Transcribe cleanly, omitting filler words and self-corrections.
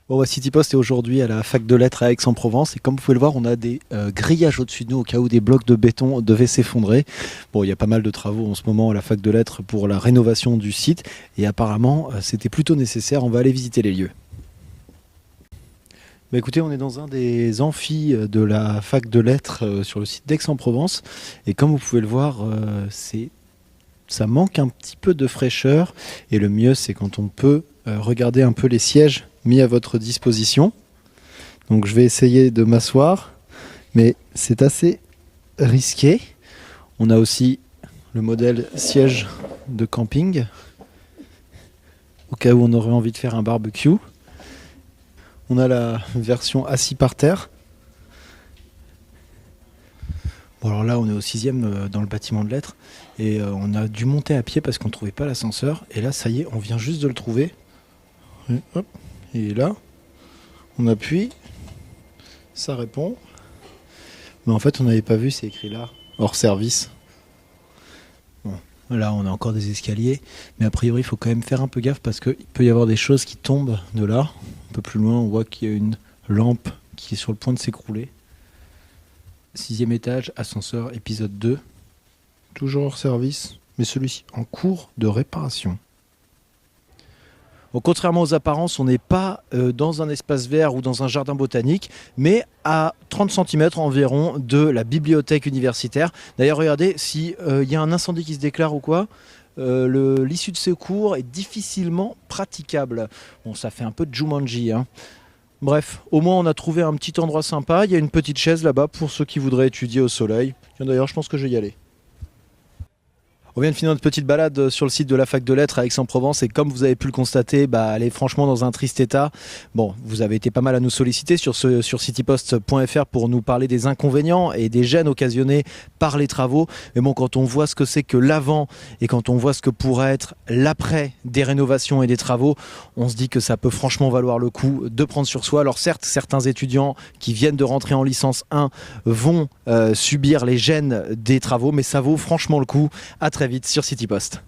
Bon, City Post est aujourd'hui à la fac de lettres à Aix-en-Provence et comme vous pouvez le voir, on a des grillages au-dessus de nous au cas où des blocs de béton devaient s'effondrer. Bon, il y a pas mal de travaux en ce moment à la fac de lettres pour la rénovation du site et apparemment c'était plutôt nécessaire. On va aller visiter les lieux. Bah écoutez, on est dans un des amphis de la fac de lettres sur le site d'Aix-en-Provence et comme vous pouvez le voir, ça manque un petit peu de fraîcheur et le mieux c'est quand on peut regarder un peu les sièges mis à votre disposition. Donc je vais essayer de m'asseoir, mais c'est assez risqué. On a aussi le modèle siège de camping, au cas où on aurait envie de faire un barbecue. On a la version assis par terre. Bon alors là on est au 6e dans le bâtiment de lettres et on a dû monter à pied parce qu'on ne trouvait pas l'ascenseur. Et là ça y est, on vient juste de le trouver. Et hop, il est là. On appuie, ça répond. Mais en fait on n'avait pas vu, c'est écrit là, hors service. Bon, là on a encore des escaliers, mais a priori il faut quand même faire un peu gaffe parce qu'il peut y avoir des choses qui tombent de là. Un peu plus loin on voit qu'il y a une lampe qui est sur le point de s'écrouler. 6e étage, ascenseur, épisode 2. Toujours hors service, mais celui-ci en cours de réparation. Bon, contrairement aux apparences, on n'est pas dans un espace vert ou dans un jardin botanique, mais à 30 cm environ de la bibliothèque universitaire. D'ailleurs, regardez, s'il y a un incendie qui se déclare ou quoi, l'issue de secours est difficilement praticable. Bon, ça fait un peu de Jumanji, hein. Bref, au moins on a trouvé un petit endroit sympa. Il y a une petite chaise là-bas pour ceux qui voudraient étudier au soleil. D'ailleurs, je pense que je vais y aller. On vient de finir notre petite balade sur le site de la fac de lettres à Aix-en-Provence et comme vous avez pu le constater, elle est franchement dans un triste état. Bon, vous avez été pas mal à nous solliciter sur citypost.fr pour nous parler des inconvénients et des gênes occasionnés par les travaux. Mais bon, quand on voit ce que c'est que l'avant et quand on voit ce que pourrait être l'après des rénovations et des travaux, on se dit que ça peut franchement valoir le coup de prendre sur soi. Alors certes, certains étudiants qui viennent de rentrer en licence 1 vont subir les gênes des travaux, mais ça vaut franchement le coup. À très vite sur City Post.